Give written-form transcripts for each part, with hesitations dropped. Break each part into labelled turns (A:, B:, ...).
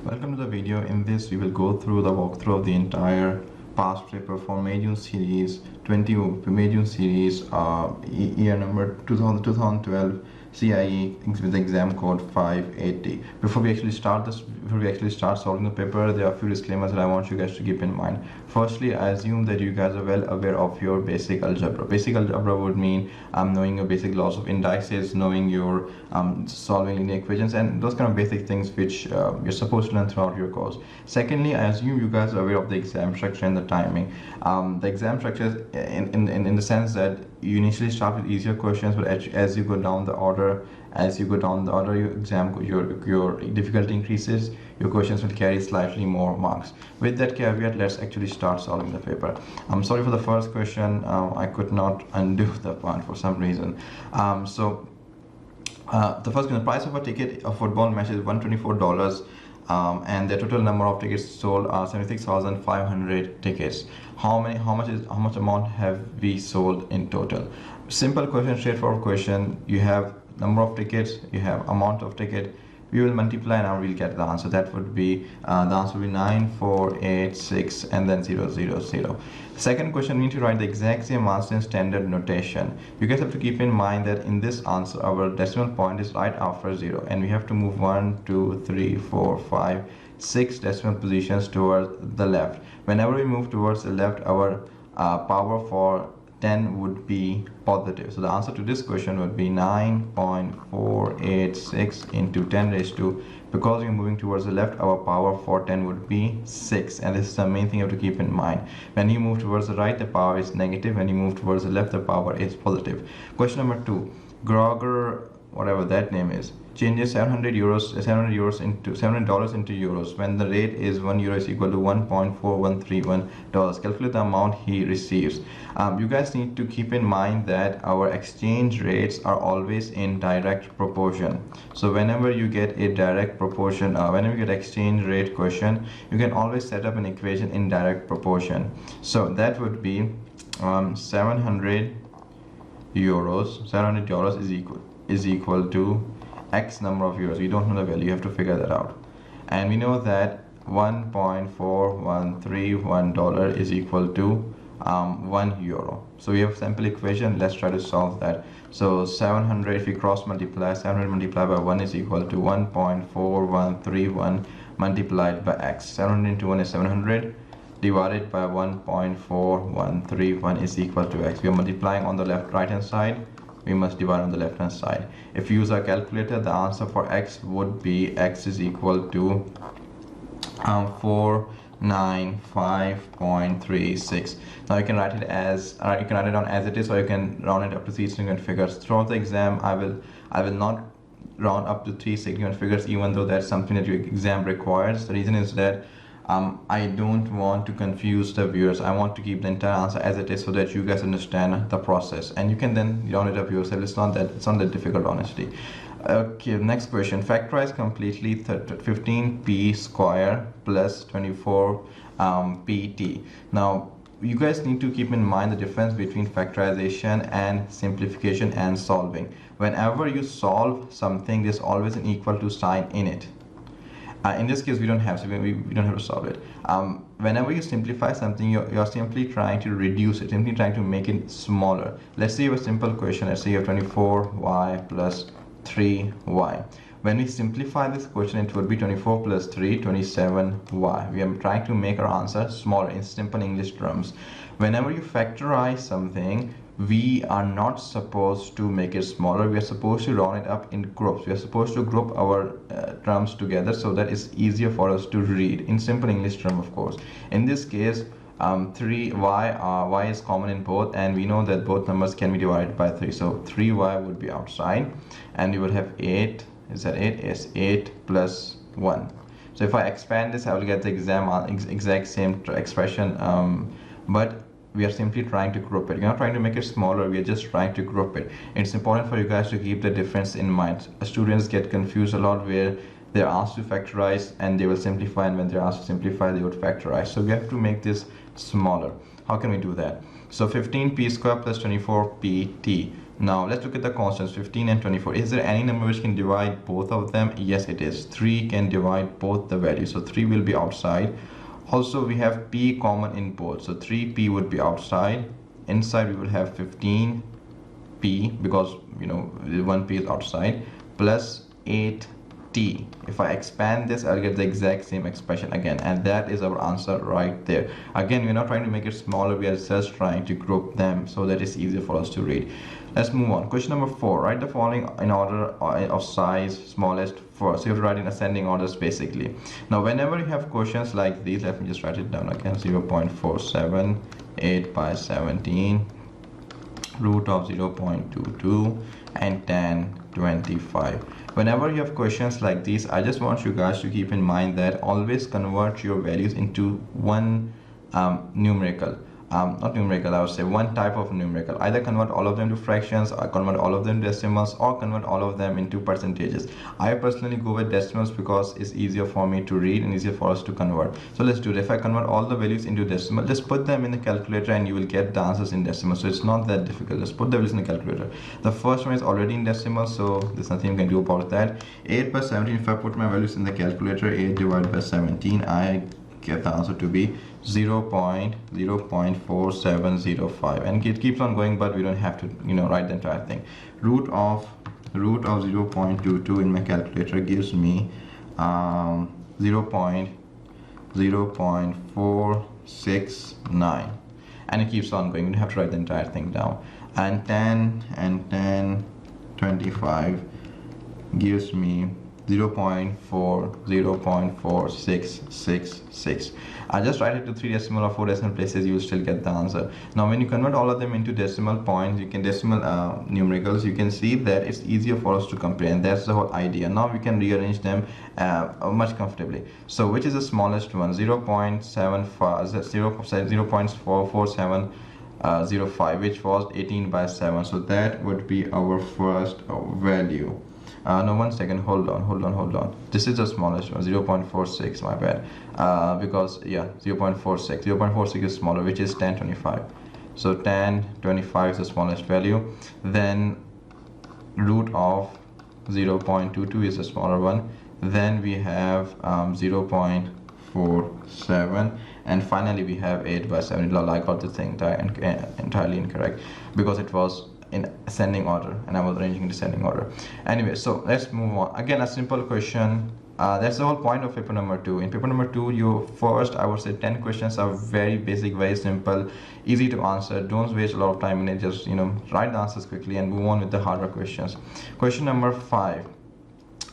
A: Welcome to the video. In this, we will go through the walkthrough of the entire past paper for May-June series 20 May-June series year number 2012 CIE with the exam code 580. Before we actually start solving the paper, there are a few disclaimers that I want you guys to keep in mind. Firstly, I assume that you guys are well aware of your basic algebra. Basic algebra would mean knowing your basic laws of indices, knowing your solving linear equations, and those kind of basic things which you're supposed to learn throughout your course. Secondly, I assume you guys are aware of the exam structure and the timing. The exam structure in the sense that you initially start with easier questions, but as you go down the order, your difficulty increases, your questions will carry slightly more marks. With that caveat, let's actually start solving the paper. I'm sorry for the first question, I could not undo the part for some reason. The first question, the price of a ticket of football match is $124. And the total number of tickets sold are 76,500 tickets. How much amount have we sold in total? Simple question, straightforward question. You have number of tickets, you have amount of ticket. We will multiply and we'll get the answer. That would be the answer will be 9486 and then 000. Second question, we need to write the exact same answer in standard notation. You guys have to keep in mind that in this answer our decimal point is right after 0, and we have to move 1 2 3 4 5 6 decimal positions towards the left. Whenever we move towards the left, our power for 10 would be positive. So the answer to this question would be 9.486 into 10 raised to, because we're moving towards the left, our power for 10 would be 6. And this is the main thing you have to keep in mind. When you move towards the right, the power is negative. When you move towards the left, the power is positive. Question number 2. Groger, whatever that name is, changes $700 into euros when the rate is €1 is equal to $1.4131. Calculate the amount he receives. You guys need to keep in mind that our exchange rates are always in direct proportion. So whenever you get a direct proportion, whenever you get exchange rate question, you can always set up an equation in direct proportion. So that would be $700 is equal to X number of euros. We don't know the value, you have to figure that out. And we know that $1.4131 is equal to €1. So we have a simple equation. Let's try to solve that. So 700, if we cross multiply, 700 multiplied by 1 is equal to 1.4131 multiplied by X. 700 into 1 is 700 divided by 1.4131 is equal to X. We are multiplying on the right hand side, we must divide on the left hand side. If you use our calculator, the answer for X would be X is equal to 495.36. Now you can write it as you can write it down as it is, or you can round it up to 3 significant figures. Throughout the exam, I will not round up to 3 significant figures, even though that's something that your exam requires. The reason is that I don't want to confuse the viewers. I want to keep the entire answer as it is so that you guys understand the process, and you can then round it up yourself. It's not that difficult, honestly. Okay, next question. Factorize completely 15p square plus 24 pt. Now you guys need to keep in mind the difference between factorization and simplification and solving. Whenever you solve something, there's always an equal to sign in it. In this case, we don't have, so we don't have to solve it. Whenever you simplify something, you're simply trying to reduce it, simply trying to make it smaller. Let's say you have a simple question. Let's say you have 24y plus 3y. When we simplify this question, it would be 24 plus 3, 27y. We are trying to make our answer smaller in simple English terms. Whenever you factorize something, we are not supposed to make it smaller. We are supposed to round it up in groups. We are supposed to group our terms together so that it's easier for us to read in simple English term, of course. In this case, 3y is common in both, and we know that both numbers can be divided by 3. So 3y would be outside, and we would have 8. Is that 8? Yes, 8 plus 1. So if I expand this, I will get the exact same expression, but we are simply trying to group it. We're not trying to make it smaller, we are just trying to group it. It's important for you guys to keep the difference in mind. Students get confused a lot where they're asked to factorize and they will simplify, and when they're asked to simplify, they would factorize. So we have to make this smaller. How can we do that? So 15p square plus 24pt. Now let's look at the constants 15 and 24. Is there any number which can divide both of them? Yes, it is. 3 can divide both the values, so 3 will be outside. Also we have p common in both, so 3p would be outside. Inside we will have 15p because you know 1p is outside, plus 8t. If I expand this, I'll get the exact same expression again, and that is our answer right there. Again, we're not trying to make it smaller, we are just trying to group them so that it's easier for us to read. Let's move on. Question number 4. Write the following in order of size, smallest first. So you have to write in ascending orders basically. Now whenever you have questions like these, let me just write it down again. 0.47, 8 by 17, root of 0.22, and 10, 25. Whenever you have questions like these, I just want you guys to keep in mind that always convert your values into one numerical. Not numerical, I would say one type of numerical. Either convert all of them to fractions, or convert all of them to decimals, or convert all of them into percentages. I personally go with decimals because it's easier for me to read and easier for us to convert. So let's do it. If I convert all the values into decimal, just put them in the calculator and you will get the answers in decimal. So it's not that difficult. Just put the values in the calculator. The first one is already in decimal, so there's nothing you can do about that. 8 by 17, if I put my values in the calculator, 8 divided by 17, I get the answer to be 0.4705, and it keeps on going, but we don't have to write the entire thing. Root of 0.22 in my calculator gives me 0.0469, and it keeps on going. You don't have to write the entire thing down. And 10 25 gives me 0.4666. I just write it to 3 decimal or 4 decimal places, you will still get the answer. Now when you convert all of them into decimal points, you can decimal numericals, you can see that it's easier for us to compare, and that's the whole idea. Now we can rearrange them much comfortably. So which is the smallest one? 0.44705, which was 18 by 7. So that would be our first value. No, 1 second, hold on. This is the smallest one, 0.46, my bad. Because yeah, 0.46 is smaller, which is 1025. So 1025 is the smallest value. Then root of 0.22 is the smaller one. Then we have 0.47, and finally we have 8 by 7. I got the thing entirely incorrect because it was in ascending order and I was arranging in descending order. Anyway, so let's move on. Again, a simple question. That's the whole point of paper number 2. In paper number 2, you first, I would say 10 questions are very basic, very simple, easy to answer. Don't waste a lot of time in it. Just write the answers quickly and move on with the harder questions. Question number 5.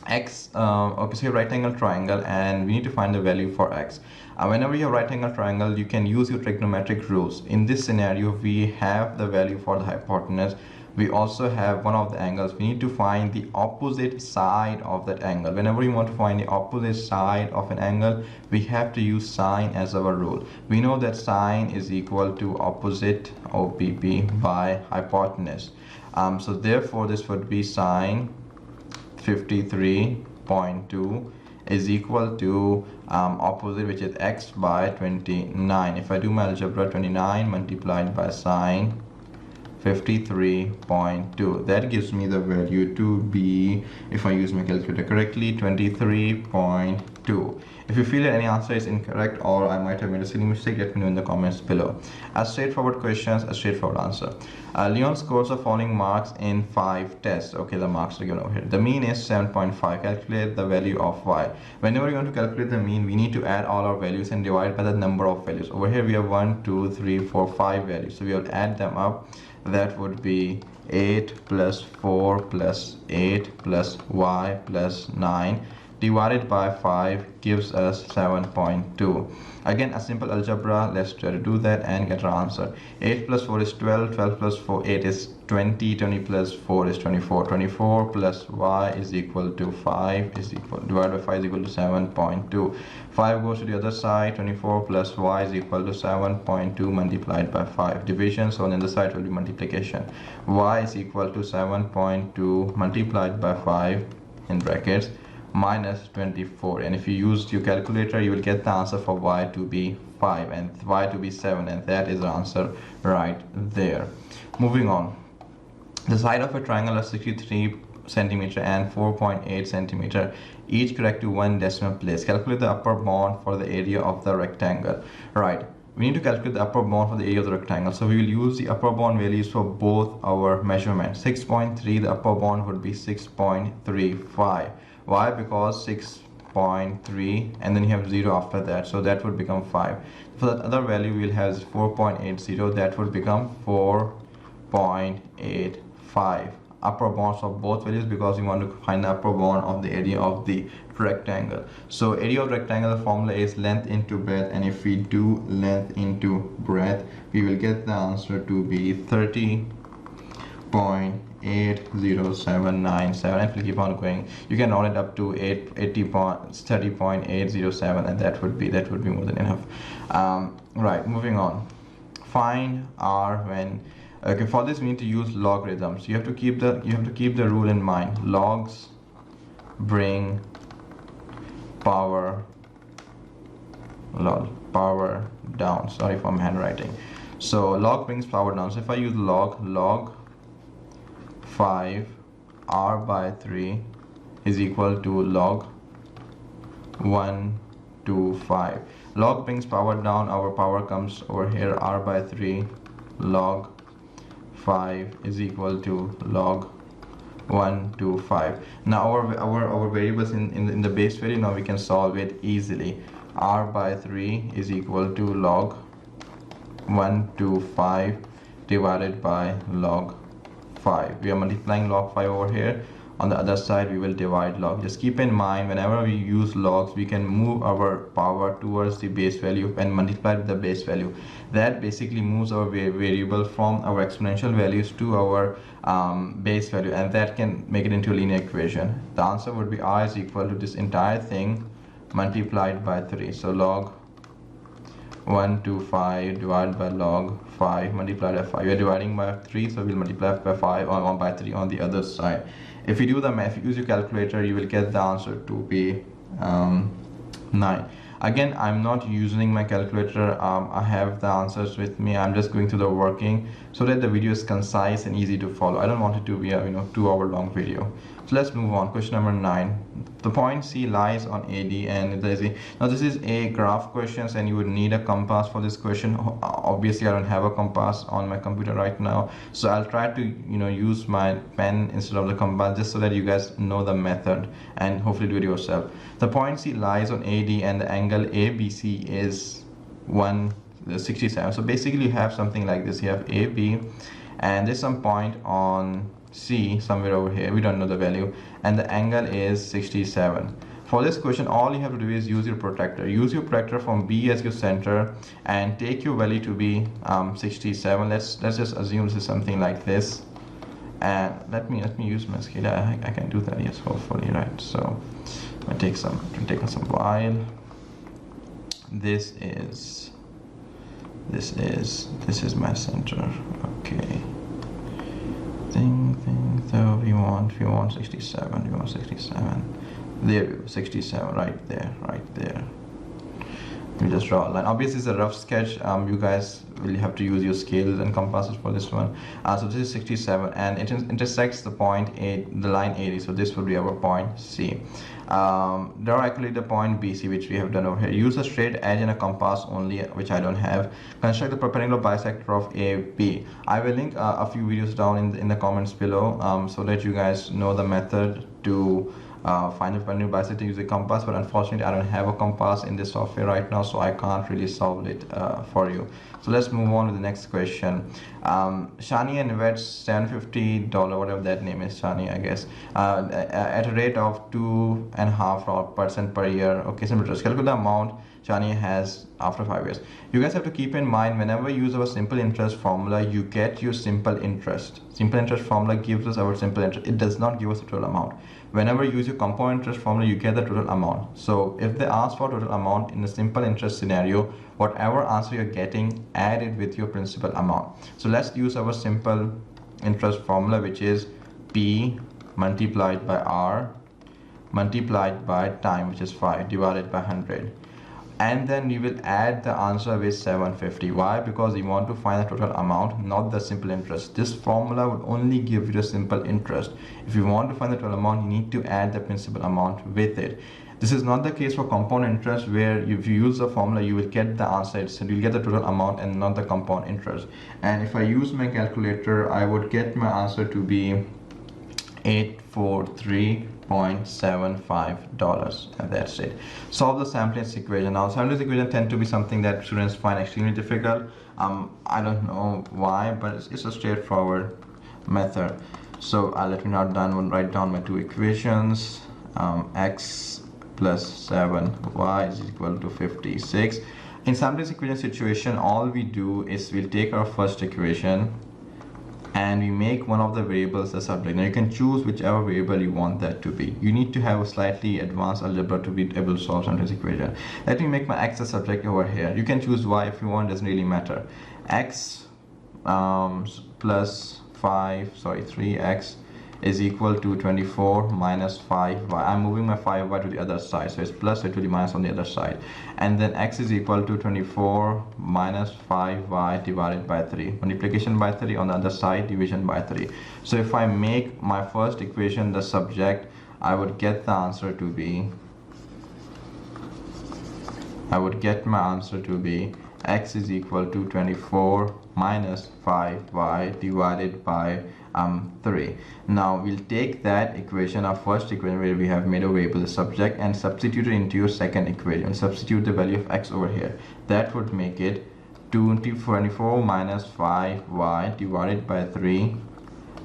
A: X, okay, so you have right angle triangle and we need to find the value for x. Whenever you have right angle triangle, you can use your trigonometric rules. In this scenario, we have the value for the hypotenuse. We also have one of the angles. We need to find the opposite side of that angle. Whenever you want to find the opposite side of an angle, we have to use sine as our rule. We know that sine is equal to opposite OPP by hypotenuse. So therefore this would be sine 53.2 is equal to opposite, which is x by 29. If I do my algebra, 29 multiplied by sine 53.2, that gives me the value to be, if I use my calculator correctly, 23.2. If you feel that any answer is incorrect or I might have made a silly mistake, let me know in the comments below. A straightforward questions, a straightforward answer. Leon scores the following marks in 5 tests. Okay, the marks are given over here. The mean is 7.5. Calculate the value of y. Whenever you want to calculate the mean, we need to add all our values and divide by the number of values. Over here we have 1, 2, 3, 4, 5 values. So we have to add them up. That would be 8 plus 4 plus 8 plus y plus 9 divided by 5 gives us 7.2. Again, a simple algebra. Let's try to do that and get our answer. 8 plus 4 is 12, 12 plus 8 is 20, 20 plus 4 is 24, 24 plus y is equal to 5 is equal, divided by 5 is equal to 7.2. 5 goes to the other side, 24 plus y is equal to 7.2 multiplied by 5. Division, so on the other side will be multiplication. Y is equal to 7.2 multiplied by 5 in brackets minus 24, and if you use your calculator you will get the answer for y to be 5 and y to be 7, and that is the answer right there. Moving on. The side of a triangle are 63 centimeter and 4.8 centimeter, each correct to one decimal place. Calculate the upper bound for the area of the rectangle. Right, we need to calculate the upper bound for the area of the rectangle. So we will use the upper bound values for both our measurements. 6.3, the upper bound would be 6.35. Why? Because 6.3 and then you have 0 after that, so that would become 5. For the other value we will have 4.80, that would become 4.85. Upper bounds of both values, because we want to find the upper bound of the area of the rectangle. So area of rectangle, the formula is length into breadth, and if we do length into breadth, we will get the answer to be 30.80797. and if we keep on going, you can round it up to 30.807, and that would be more than enough. Right, moving on. Find R when. Okay, for this we need to use logarithms. You have to keep the rule in mind. Logs bring power down. Sorry for my handwriting. So log brings power down. So if I use log 5 r by 3 is equal to log 1 to 5. Log brings power down. Our power comes over here. R by 3 log 5 is equal to log 1 to 5. Now our variables in the base value, now we can solve it easily. R by 3 is equal to log 1 to 5 divided by log 5. We are multiplying log 5 over here. On the other side we will divide log. Just keep in mind, whenever we use logs, we can move our power towards the base value and multiply with the base value. That basically moves our variable from our exponential values to our base value, and that can make it into a linear equation. The answer would be r is equal to this entire thing multiplied by 3. So log 1 to 5 divided by log 5 multiplied by 5. We are dividing by 3, so we'll multiply by 5 or by 3 on the other side. If you do the math, if you use your calculator, you will get the answer to be 9. Again, I'm not using my calculator. I have the answers with me. I'm just going through the working so that the video is concise and easy to follow. I don't want it to be a 2-hour long video. So let's move on. Question number 9. The point C lies on AD, and now this is a graph questions, and you would need a compass for this question. Obviously, I don't have a compass on my computer right now, so I'll try to use my pen instead of the compass, just so that you guys know the method and hopefully do it yourself. The point C lies on AD, and the angle ABC is 167. So basically, you have something like this. You have AB, and there's some point on C somewhere over here, we don't know the value, and the angle is 67. For this question, all you have to do is use your protractor. Use your protractor from B as your center and take your value to be 67. Let's just assume this is something like this, and let me use my scale. I can do that, yes, hopefully, right? So I take some while. This is my center. Okay. So we want 67. We want 67. There we go, 67 right there. We just draw a line. Obviously, it's a rough sketch. You guys will have to use your scales and compasses for this one. So this is 67, and it intersects the point the line 80. So this would be our point C. Draw accurately the point BC, which we have done over here. Use a straight edge and a compass only, which I don't have. Construct the perpendicular bisector of AB. I will link a few videos down in the comments below, so that you guys know the method to find the perpendicular bisector using a compass. But unfortunately, I don't have a compass in this software right now, so I can't really solve it for you. So let's move on to the next question. Shani invests $750, whatever that name is, Shani, I guess, at a rate of 2.5% per year. Okay, so calculate the amount Shani has after 5 years. You guys have to keep in mind, whenever you use our simple interest formula, you get your simple interest. Simple interest formula gives us our simple interest. It does not give us the total amount. Whenever you use your compound interest formula, you get the total amount. So if they ask for total amount in a simple interest scenario, whatever answer you're getting, add it with your principal amount. So let's use our simple interest formula, which is P multiplied by R multiplied by time, which is 5, divided by 100. and then you will add the answer with 750. Why? Because you want to find the total amount, not the simple interest. This formula would only give you the simple interest. If you want to find the total amount, you need to add the principal amount with it. This is not the case for compound interest, where if you use the formula, you will get the answer, so you'll get the total amount and not the compound interest. And if I use my calculator, I would get my answer to be $843.75, and that's it. Solve the simultaneous equation. Now simultaneous equation tend to be something that students find extremely difficult. I don't know why, but it's a straightforward method. So let me now write down my two equations. X plus 7y is equal to 56. In simultaneous equation situation, all we do is we'll take our first equation and we make one of the variables a subject. Now you can choose whichever variable you want that to be. You need to have a slightly advanced algebra to be able to solve simultaneous equation. Let me make my x a subject over here. You can choose y if you want, doesn't really matter. X plus 3x is equal to 24 minus 5y. I'm moving my 5y to the other side, so it's plus, so it will be minus on the other side. And then x is equal to 24 minus 5y divided by 3. Multiplication by 3 on the other side, division by 3. So if I make my first equation the subject, I would get the answer to be, x is equal to 24 minus 5y divided by 3. Now we'll take that equation, our first equation where we have made a variable the subject, and substitute it into your second equation. Substitute the value of x over here. That would make it 24 minus 5y divided by 3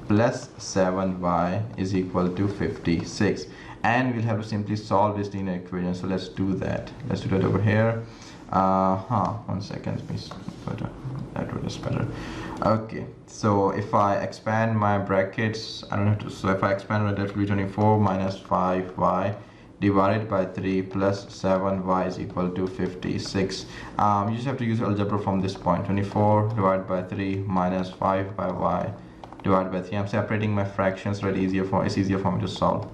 A: plus 7y is equal to 56. And we'll have to simply solve this linear equation. So let's do that. Let's do that over here. 1 second, please. That was better. Okay, so if I expand my brackets, I don't have to. So if I expand my, that will be 24 minus 5y divided by 3 plus 7y is equal to 56. You just have to use algebra from this point. 24 divided by 3 minus 5 by y divided by 3. I'm separating my fractions so it's easier for me to solve.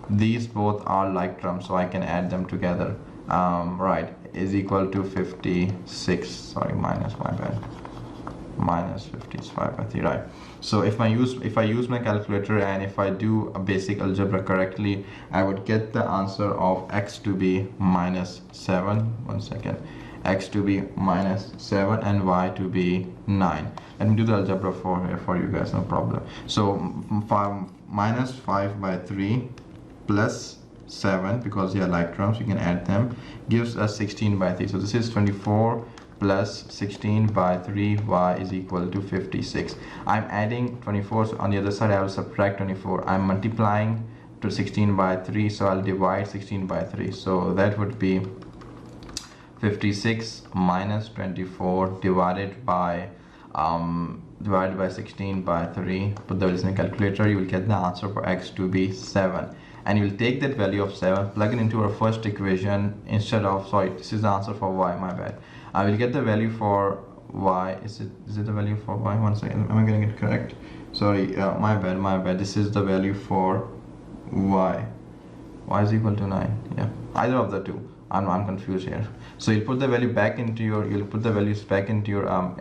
A: These both are like terms, so I can add them together. Right, is equal to 56. Sorry, minus, my bad. Minus 55 by 3, right? So if I use my calculator and if I do a basic algebra correctly, I would get the answer of x to be minus 7. 1 second. X to be minus 7 and y to be 9. Let me do the algebra for you guys, no problem. So minus 5 by 3 plus 7, because they are like terms, we can add them, gives us 16 by 3. So this is 24 plus 16 by 3, y is equal to 56. I'm adding 24, so on the other side I will subtract 24. I'm multiplying to 16 by 3, so I'll divide 16 by 3. So that would be 56 minus 24 divided by 16 by 3. Put the values in the calculator. You will get the answer for x to be 7. And you will take that value of 7, plug it into our first equation instead of, sorry, this is the answer for y, my bad. I will get the value for y. Is it the value for y? 1 second, am I getting it correct? Sorry, my bad. This is the value for y. Y is equal to 9. Yeah, either of the two. I'm confused here. So you'll put the value back into your,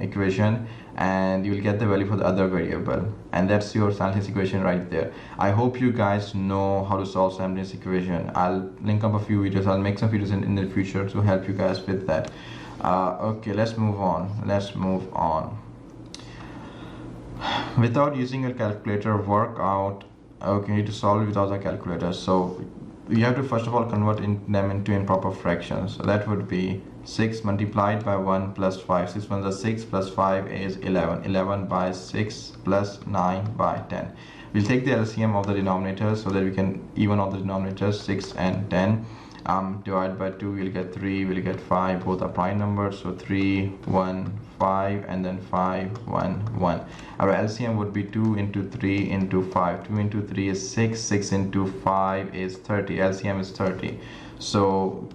A: equation, and you will get the value for the other variable, and that's your simultaneous equation right there. I hope you guys know how to solve simultaneous equation. I'll link up a few videos. I'll make some videos in the future to help you guys with that. Okay, let's move on. Without using a calculator, work out. Okay, you need to solve it without a calculator. So you have to first of all convert them into improper fractions. So that would be 6 multiplied by 1 plus 5. 6 ones are 6 plus 5 is 11. 11 by 6 plus 9 by 10. We'll take the LCM of the denominators so that we can even out the denominators. 6 and 10. Divided by 2, we'll get 3, we'll get 5. Both are prime numbers, so 3, 1, 5, and then 5, 1, 1. Our LCM would be 2 into 3 into 5. 2 into 3 is 6. 6 into 5 is 30. LCM is 30. So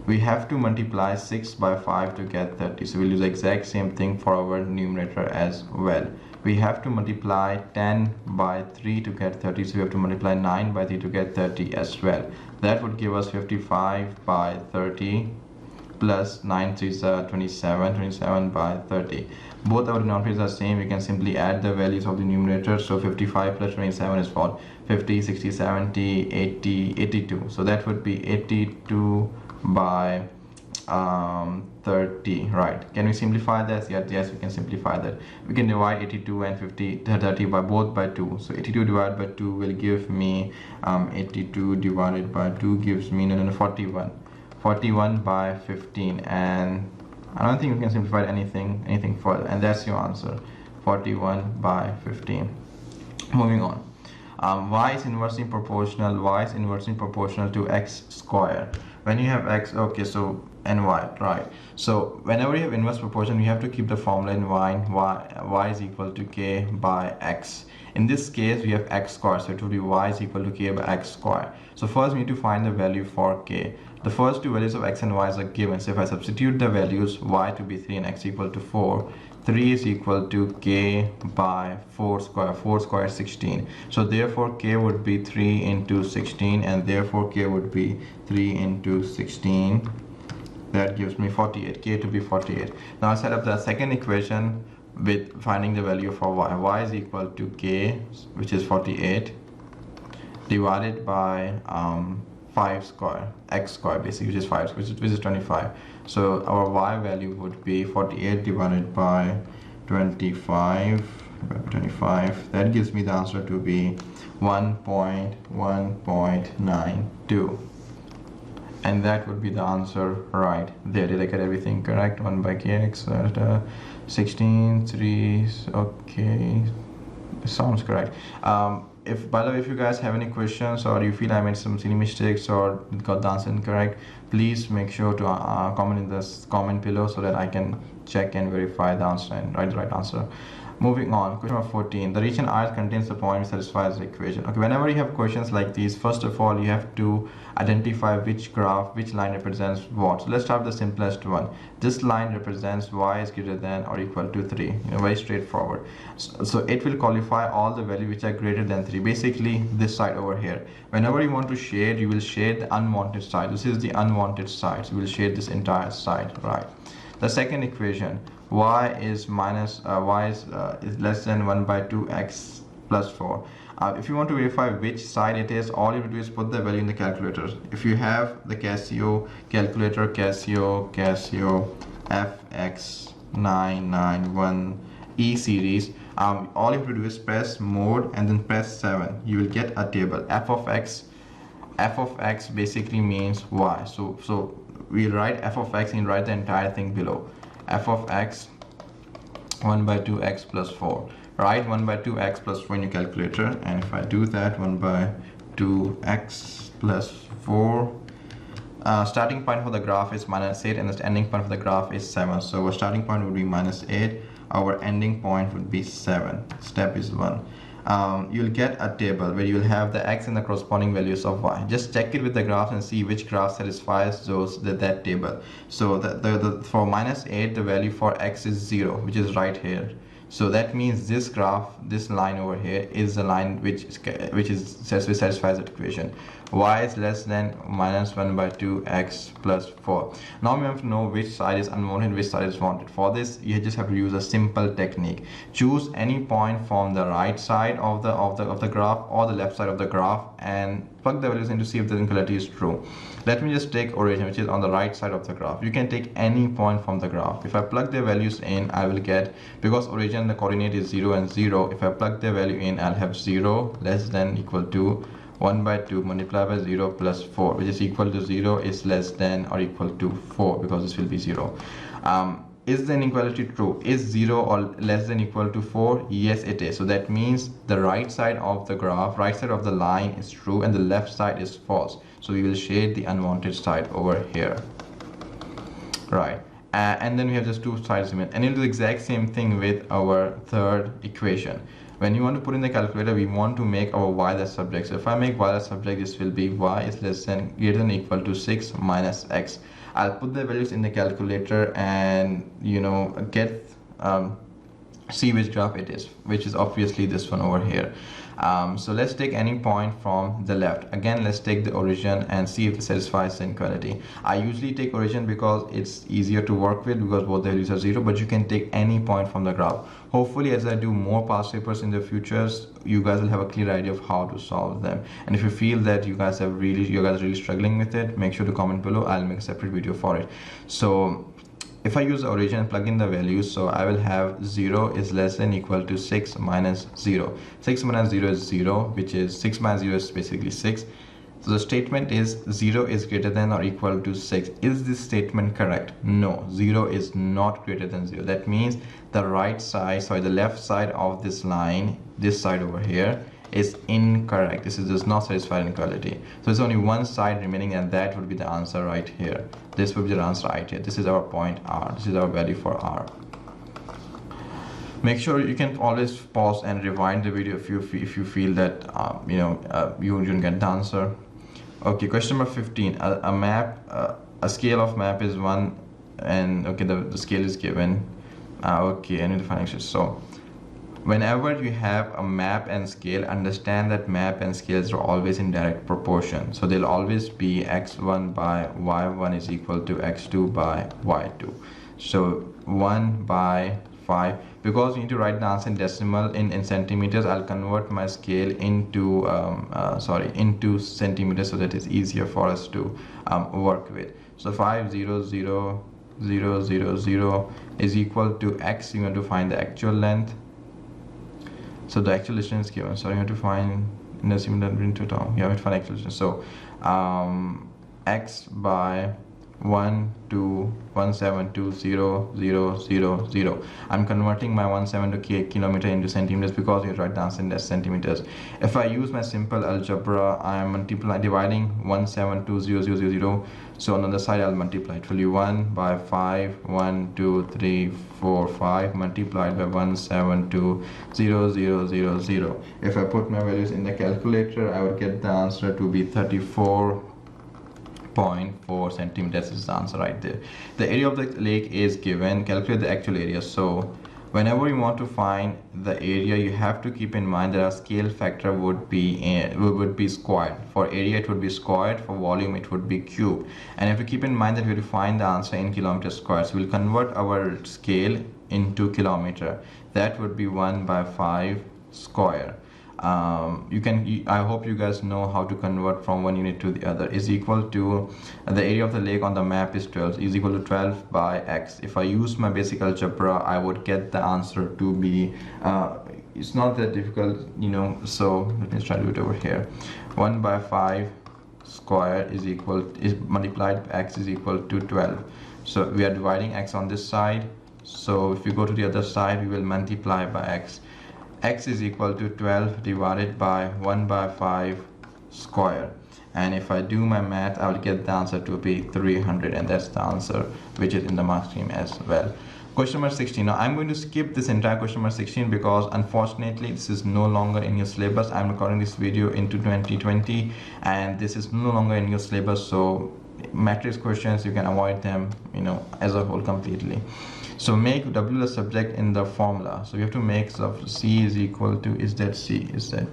A: we have to multiply 6 by 5 to get 30. So we'll do the exact same thing for our numerator as well. we have to multiply 10 by 3 to get 30, so we have to multiply 9 by 3 to get 30 as well. That would give us 55 by 30 plus 9 3s are 27 by 30. Both our denominators are same. We can simply add the values of the numerator. So 55 plus 27 is what? 50, 60, 70, 80, 82. So that would be 82 by 30, right? Can we simplify that? Yes, we can simplify that. We can divide 82 and 30 by both by 2. So 82 divided by 2 will give me 82 divided by 2 gives me 41 by 15, and I don't think we can simplify anything further, and that's your answer, 41 by 15. Moving on. Y is inversely proportional. Y is inversely proportional to x square. When you have x, okay, so and y, right? So whenever you have inverse proportion, you have to keep the formula in mind. Y is equal to k by x. In this case, we have x square, so it will be y is equal to k by x square. So first we need to find the value for k. The first two values of x and y are given. So if I substitute the values, y to be 3 and x equal to 4, 3 is equal to k by 4 square. 4 square is 16. So therefore k would be 3 into 16, and therefore k would be 3 into 16. That gives me 48. K to be 48. Now I set up the second equation with finding the value for y. Y is equal to k, which is 48, divided by 5 square, x square basically, which is 5, which is 25. So our y value would be 48 divided by 25. That gives me the answer to be 1.1.92. And that would be the answer right there. Did I get everything correct? 1 by kx, 16, 3, okay, sounds correct. If, by the way, if you guys have any questions or you feel I made some silly mistakes or got the answer incorrect, please make sure to comment in this comment below so that I can check and verify the answer and write the right answer. Moving on, question number 14. The region R contains the point which satisfies the equation. Okay, whenever you have questions like these, first of all, you have to identify which graph, which line represents what. So let's start with the simplest one. This line represents y is greater than or equal to 3. Very straightforward. So it will qualify all the values which are greater than 3. Basically, this side over here. Whenever you want to shade, you will shade the unwanted side. This is the unwanted side. So we will shade this entire side, right? The second equation, y is less than 1 by 2x plus 4. If you want to verify which side it is, all you have to do is put the value in the calculator. If you have the Casio calculator, Casio FX991E series, all you have to do is press mode and then press 7. You will get a table. F of x basically means y. So we write f of x and write the entire thing below. F of x 1 by 2x plus 4. Write 1 by 2x plus 4 in your calculator, and if I do that, 1 by 2x plus 4, starting point for the graph is -8 and the ending point for the graph is 7. So our starting point would be -8, our ending point would be 7. Step is 1. You'll get a table where you'll have the x and the corresponding values of y. Just check it with the graph and see which graph satisfies that table. So for -8, the value for x is 0, which is right here. So that means this graph, this line over here, is the line which satisfies that equation. Y is less than -1 by 2x plus 4. Now we have to know which side is unwanted, which side is wanted. For this, you just have to use a simple technique. Choose any point from the right side of the graph or the left side of the graph and plug the values in to see if the inequality is true. Let me just take origin, which is on the right side of the graph. You can take any point from the graph. If I plug the values in, I will get, because origin the coordinate is 0 and 0, if I plug the value in, I'll have 0 less than equal to 1 by 2 multiplied by 0 plus 4, which is equal to 0 is less than or equal to 4, because this will be 0. Is the inequality true? Is 0 or less than equal to 4? Yes, it is. So that means the right side of the graph, right side of the line is true and the left side is false. So we will shade the unwanted side over here, right? And then we have just two sides remain, and we'll do the exact same thing with our third equation. When you want to put in the calculator, we want to make our y the subject. So if I make y the subject, this will be y is less than greater than equal to 6 minus x. I'll put the values in the calculator and get see which graph it is, which is obviously this one over here. So let's take any point from the left. Again, let's take the origin and see if it satisfies the inequality. I usually take origin because it's easier to work with, because both the values are 0, but you can take any point from the graph. Hopefully, as I do more past papers in the futures, you guys will have a clear idea of how to solve them. And if you feel that you guys are really struggling with it, make sure to comment below. I'll make a separate video for it. So if I use the origin and plug in the values, so I will have 0 is less than equal to 6 minus 0. 6 minus 0 is 0, which is 6 minus 0 is basically 6. So the statement is 0 is greater than or equal to 6. Is this statement correct? No, 0 is not greater than 0. That means the right side, sorry, the left side of this line, this side over here, is incorrect. This does not satisfy inequality. So there's only one side remaining, and that would be the answer right here. This would be the answer right here. This is our point R. This is our value for R. Make sure you can always pause and rewind the video if you feel that you didn't get the answer. Okay, question number 15. A scale of map is 1, and okay, the scale is given. Okay, I need to find it. So whenever you have a map and scale, understand that map and scales are always in direct proportion. So they'll always be x1 by y1 is equal to x2 by y2. So 1 by 5. Because you need to write the answer in decimal in centimeters, I'll convert my scale into into centimeters, so that it's easier for us to work with. So 5 0 0 0 0 0 is equal to x. You want to find the actual length. So the actual distance is given. So you have to find in the simultaneous into term. You have to find actual distance. So x by 1 2 1720000. I'm converting my 172 kilometer into centimeters because you write the answer in centimeters. If I use my simple algebra, I am dividing 1720000. So on the other side, I'll multiply it. 1 by 5, 1 2 3 4 5 multiplied by 1720000. If I put my values in the calculator, I would get the answer to be 34.4 centimeters. Is the answer right there. The area of the lake is given. Calculate the actual area. So whenever you want to find the area, you have to keep in mind that our scale factor would be squared. For area it would be squared, for volume it would be cubed. And you have to keep in mind that we have to find the answer in kilometers squared. So we'll convert our scale into kilometer. That would be 1 by 5 square. I hope you guys know how to convert from one unit to the other. Is equal to the area of the lake on the map is 12, is equal to 12 by x. If I use my basic algebra, I would get the answer to be it's not that difficult, so let me try to do it over here. 1 by 5 square is multiplied by x is equal to 12. So we are dividing x on this side, so if we go to the other side, we will multiply by x. X is equal to 12 divided by 1 by 5 square. And if I do my math, I will get the answer to be 300, and that's the answer which is in the mark scheme as well. Question number 16. Now I'm going to skip this entire question number 16 because unfortunately this is no longer in your syllabus. I'm recording this video into 2020 and this is no longer in your syllabus, so matrix questions, you can avoid them as a whole completely. So make W the subject in the formula. So we have to make C is equal to,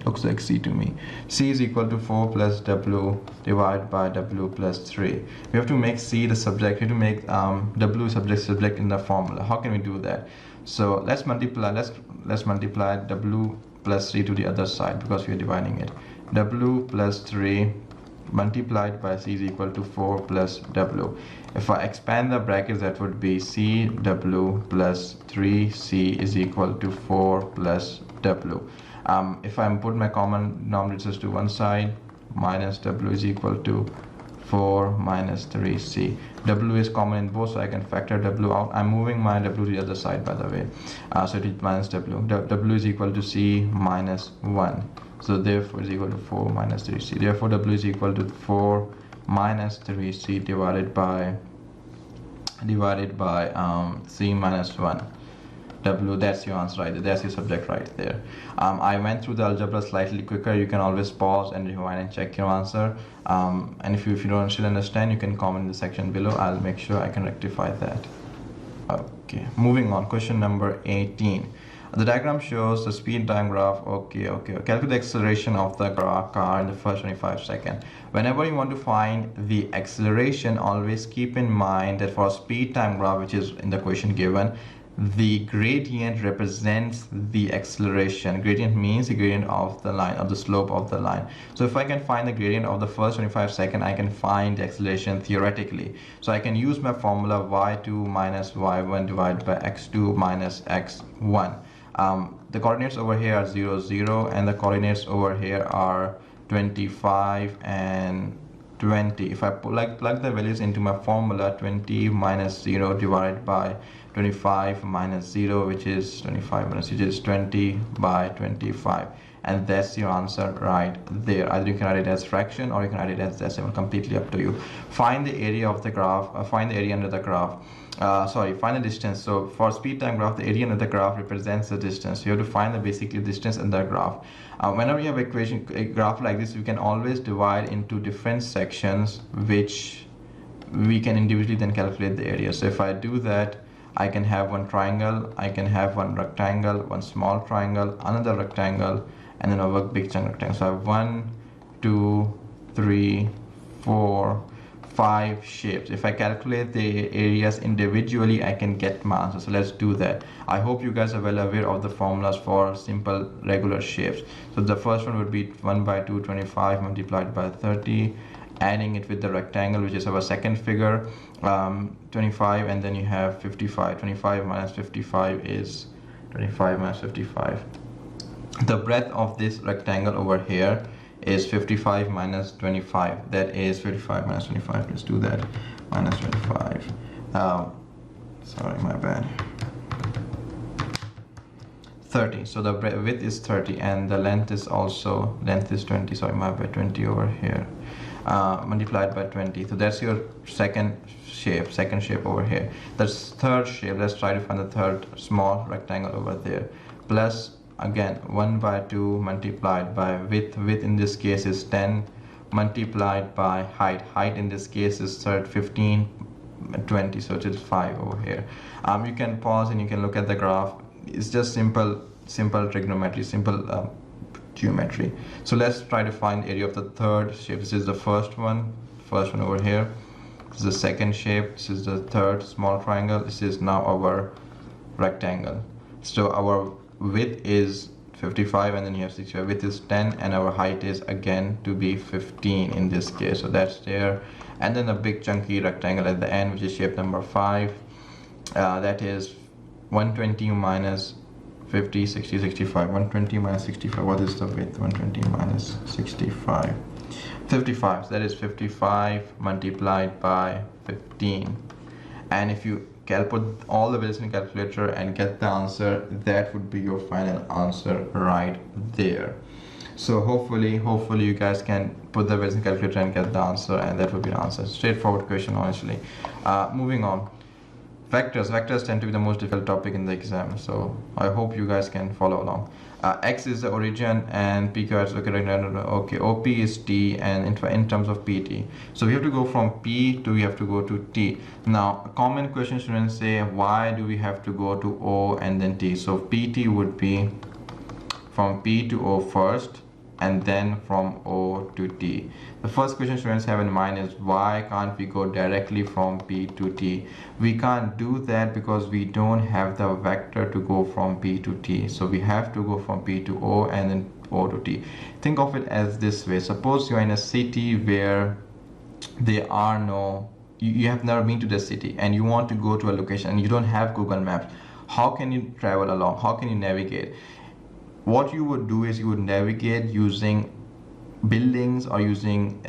A: looks like C to me. C is equal to 4 plus W divided by W plus 3. We have to make C the subject. We have to make W subject in the formula. How can we do that? So let's multiply W plus 3 to the other side because we are dividing it. W plus 3 multiplied by C is equal to 4 plus W. If I expand the brackets, that would be CW plus 3C is equal to 4 plus W. If I put my common denominators to one side, minus W is equal to 4 minus 3C. W is common in both, so I can factor W out. I'm moving my W to the other side, by the way. So it is minus W. W is equal to C minus 1. So therefore is equal to 4 minus 3C. Therefore W is equal to 4 minus 3C divided by C minus 1. W, that's your answer right there. That's your subject right there. I went through the algebra slightly quicker. You can always pause and rewind and check your answer. And if you don't still understand, you can comment in the section below. I'll make sure I can rectify that. Okay, moving on. Question number 18. The diagram shows the speed time graph. Okay. Calculate the acceleration of the car in the first 25 seconds. Whenever you want to find the acceleration, always keep in mind that for speed time graph, which is in the question given, the gradient represents the acceleration. Gradient means the gradient of the line, of the slope of the line. So if I can find the gradient of the first 25 seconds, I can find the acceleration theoretically. So I can use my formula y2 minus y1 divided by x2 minus x1. The coordinates over here are 0, 0, and the coordinates over here are 25 and 20. If I plug the values into my formula, 20 minus 0 divided by 25 minus 0, which is 25 minus, which is 20 by 25, and that's your answer right there. Either you can write it as fraction or you can write it as decimal, completely up to you. Find the area of the graph, find the area under the graph. Find the distance. So for speed time graph, the area under the graph represents the distance. You have to find the basically distance under the graph. Whenever you have a graph like this, we can always divide into different sections, which we can individually then calculate the area. So if I do that, I can have one triangle, I can have one rectangle, one small triangle, another rectangle, and then a big chunk rectangle. So I have 1, 2, 3, 4, 5 shapes. If I calculate the areas individually, I can get my answer. So let's do that. I hope you guys are well aware of the formulas for simple regular shapes. So the first one would be 1 by 2, 25 multiplied by 30. Adding it with the rectangle, which is our second figure, 25, and then you have 55. 25 minus 55 is 25 minus 55. The breadth of this rectangle over here is 55 minus 25. That is 55 minus 25. Let's do that. Minus 25. Sorry, my bad. 30. So the width is 30, and the length is 20. Sorry, my bad. 20 over here. Multiplied by 20. So that's your second shape over here. That's third shape. Let's try to find the third small rectangle over there. Plus again 1 by 2 multiplied by width. Width in this case is 10 multiplied by height in this case is 15, 20, so it is 5 over here. You can pause and you can look at the graph. It's just simple trigonometry, simple geometry. So let's try to find the area of the third shape. This is the first one over here. This is the second shape. This is the third small triangle. This is now our rectangle. So our width is 55, and then you have 65. Width is 10, and our height is again to be 15 in this case. So that's there. And then a big chunky rectangle at the end, which is shape number 5. That is 120 minus 50, 60, 65. 120 minus 65. What is the width? 120 minus 65. 55. So that is 55 multiplied by 15. And if you put all the values in the calculator and get the answer, that would be your final answer right there. So hopefully you guys can put the values in the calculator and get the answer, and that would be the answer. Straightforward question, honestly. Moving on. Vectors tend to be the most difficult topic in the exam, so I hope you guys can follow along. X is the origin and P is okay. OP is T, and in terms of PT. So we have to go from P to we have to go to T. Now, a common question students say, why do we have to go to O and then T? So PT would be from P to O first, and then from O to T. The first question students have in mind is, why can't we go directly from P to T? We can't do that because we don't have the vector to go from P to T. So we have to go from P to O and then O to T. Think of it as this way. Suppose you're in a city where there are no, you have never been to the city, and you want to go to a location and you don't have Google Maps. How can you travel along? How can you navigate? What you would do is you would navigate using buildings or using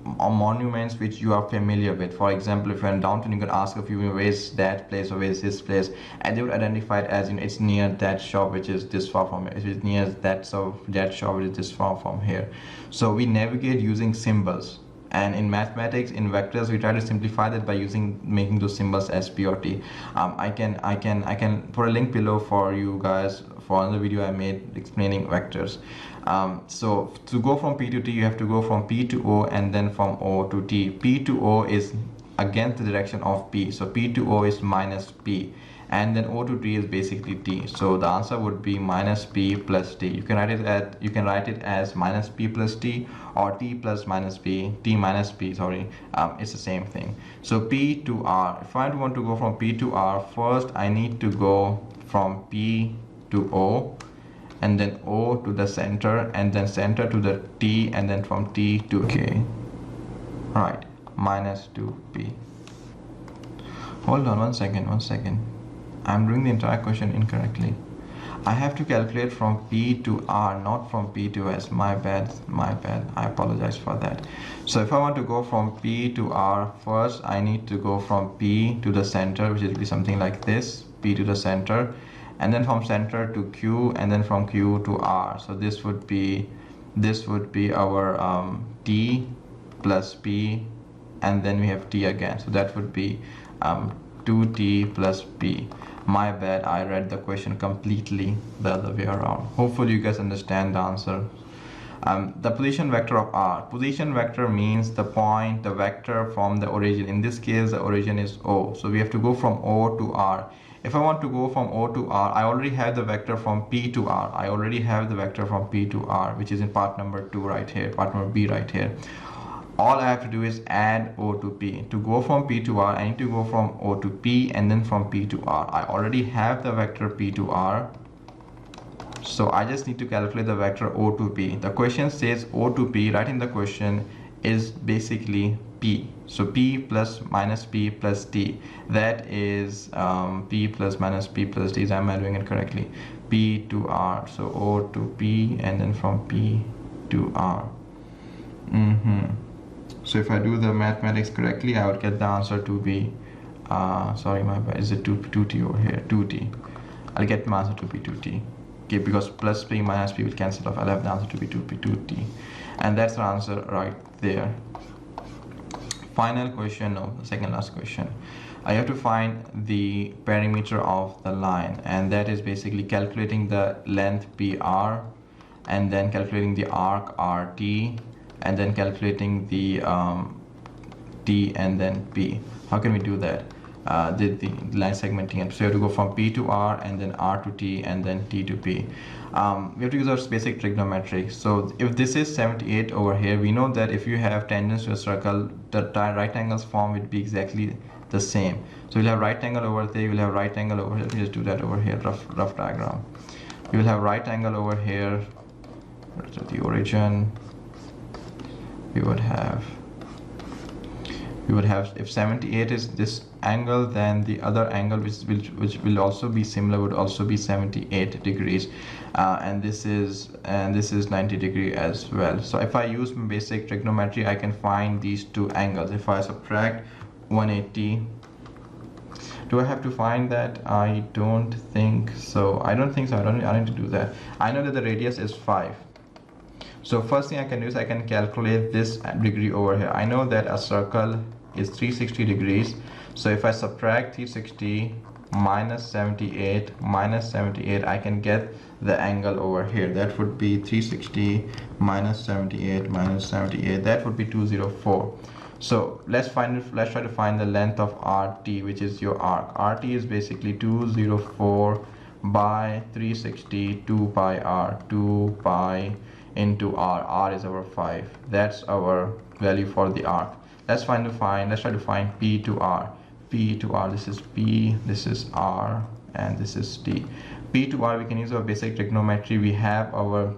A: monuments which you are familiar with. For example, if you're in downtown, you can ask a few, where is that place or where is this place, and they would identify it as, it's near that shop which is this far from here. It is near that shop which is this far from here. So we navigate using symbols. And in mathematics, in vectors, we try to simplify that by making those symbols as P or T. I can put a link below for you guys for another video I made explaining vectors. So to go from P to T, you have to go from P to O and then from O to T. P to O is against the direction of P. So P to O is minus P. and then O to T is basically T. So the answer would be minus P plus T. You can write it as minus P plus T, or T plus minus P, T minus P, sorry. It's the same thing. So P to R. If I want to go from P to R, first I need to go from P to O, and then O to the center, and then center to the T, and then from T to K. Right, minus 2P. Hold on one second. I'm doing the entire question incorrectly. I have to calculate from P to R, not from P to S. My bad. I apologize for that. So if I want to go from P to R, first I need to go from P to the center, which will be something like this, P to the center, and then from center to Q, and then from Q to R. So this would be our T plus P, and then we have T again. So that would be 2T plus P. My bad, I read the question completely the other way around. Hopefully you guys understand the answer. The position vector of R. Position vector means the point, the vector from the origin. In this case, the origin is O. So we have to go from O to R. If I want to go from O to R, I already have the vector from P to R. Which is in part number 2 right here, part number B right here. All I have to do is add O to P. To go from P to R, I need to go from O to P, and then from P to R. I already have the vector P to R, so I just need to calculate the vector O to P. The question says O to P, right in the question, is basically P. So P plus minus P plus T. That is P plus minus P plus T. Am I doing it correctly? P to R. So O to P, and then from P to R. So if I do the mathematics correctly, I would get the answer to be, sorry, my bad, is it 2T over here, 2T. I'll get my answer to be 2T. Okay, because plus P minus P will cancel off. I'll have the answer to be 2T. And that's the answer right there. Final question, no, the second last question. I have to find the perimeter of the line, and that is basically calculating the length PR, and then calculating the arc RT, and then calculating the T and then P. How can we do that? The line segmenting. So you have to go from P to R, and then R to T, and then T to P. We have to use our basic trigonometry. So if this is 78 over here, we know that if you have tangents to a circle, the right angles form would be exactly the same. So you'll have right angle over there, you'll have right angle over here. Let me just do that over here, rough diagram. You will have right angle over here, the origin. We would have, if 78 is this angle, then the other angle which will also be similar would also be 78 degrees, and this is 90 degree as well. So if I use my basic trigonometry, I can find these two angles. If I subtract 180, do I have to find that? I don't think so. I don't need to do that. I know that the radius is 5. So first thing I can do is I can calculate this degree over here. I know that a circle is 360 degrees. So if I subtract 360 minus 78, I can get the angle over here. That would be 360 minus 78. That would be 204. So let's try to find the length of RT, which is your arc. RT is basically 204 by 360, 2 pi R, 2 pi into R is our 5. That's our value for the arc. Let's try to find P to R. This is P, this is R, and this is T. P to R, we can use our basic trigonometry. We have our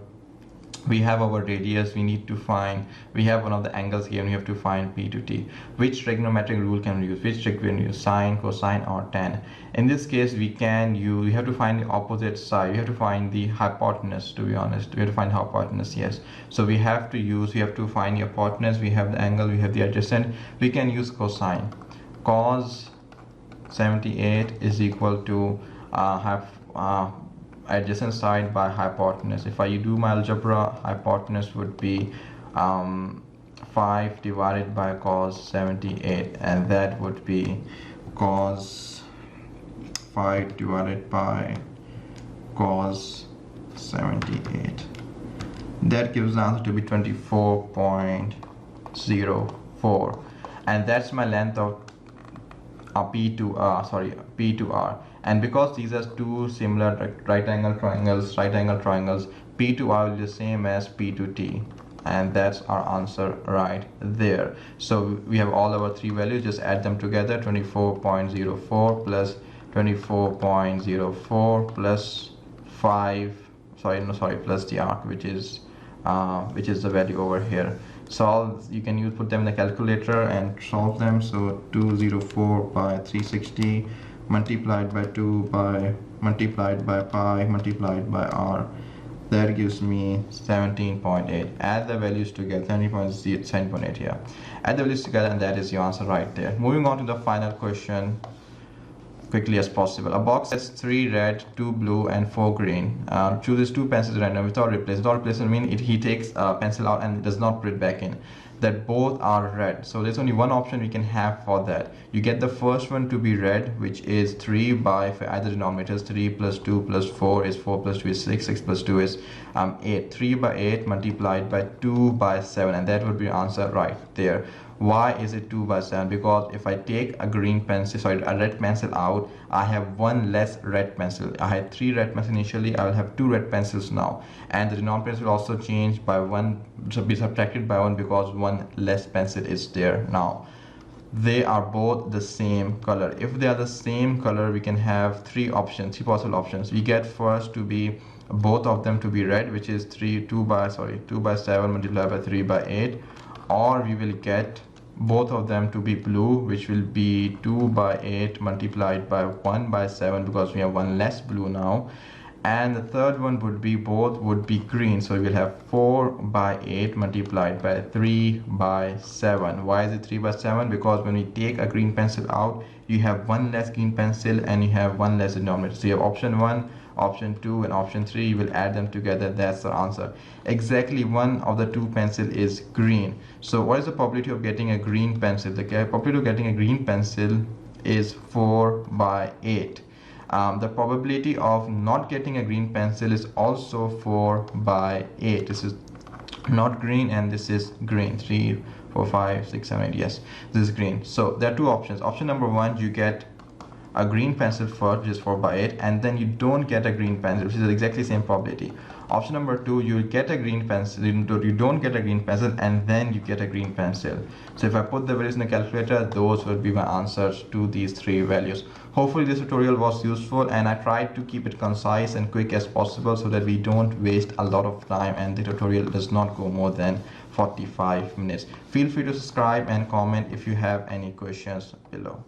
A: radius. We have one of the angles here, and we have to find P to T. Which trigonometric rule can we use? Which trick can we use? Sine, cosine, or tan? In this case, we have to find the opposite side. We have to find the hypotenuse, to be honest. We have to find hypotenuse, yes. So we have to find the hypotenuse. We have the angle, we have the adjacent. We can use cosine. Cos 78 is equal to adjacent side by hypotenuse. If I do my algebra, hypotenuse would be 5 divided by cos 78, and that would be cos 5 divided by cos 78. That gives the answer to be 24.04, and that's my length of P to R, and because these are two similar right angle triangles, P to R will be the same as P to T, and that's our answer right there. So we have all our three values, just add them together. 24.04 plus 24.04 plus 5, plus the arc, which is the value over here. Solve, you can put them in the calculator and solve them. So 204 by 360 multiplied by 2 by multiplied by pi multiplied by r, that gives me 17.8. Add the values together, 17.8, yeah. Add the values together, and that is your answer right there. Moving on to the final question quickly as possible. A box has 3 red, 2 blue, and 4 green. Chooses 2 pencils random without replacement. Without replacement means he takes a pencil out and does not put it back in. That both are red. So there's only one option we can have for that. You get the first one to be red, which is 3 by, for either denominators, 3 plus 2 plus 4 is 4 plus 2 is 6, 6 plus 2 is 8. 3 by 8 multiplied by 2 by 7, and that would be answer right there. Why is it 2 by 7? Because if I take a red pencil out, I have one less red pencil. I had 3 red pencils initially, I will have 2 red pencils now, and the denominators will also change by 1, so be subtracted by 1 because one less pencil is there now. They are both the same color. If they are the same color, we can have three possible options. We get first to be both of them to be red, which is 2 by 7 multiplied by 3 by 8, or we will get both of them to be blue, which will be 2 by 8 multiplied by 1 by 7 because we have one less blue now, and the third one would be both would be green, so we will have 4 by 8 multiplied by 3 by 7. Why is it 3 by 7? Because when we take a green pencil out, you have one less green pencil and you have one less denominator. So you have option 1, option 2, and option 3. You will add them together. That's the answer. Exactly one of the two pencil is green. So what is the probability of getting a green pencil? The probability of getting a green pencil is 4 by 8. The probability of not getting a green pencil is also 4 by 8. This is not green and this is green. 3, 4, 5, 6, 7, 8. Yes, this is green. So there are two options. Option number 1, you get a green pencil first, which is 4 by 8, and then you don't get a green pencil, which is exactly the same probability. Option number 2, you get a green pencil, you don't get a green pencil, and then you get a green pencil. So if I put the values in the calculator, those will be my answers to these three values. Hopefully this tutorial was useful, and I tried to keep it concise and quick as possible so that we don't waste a lot of time and the tutorial does not go more than 45 minutes. Feel free to subscribe and comment if you have any questions below.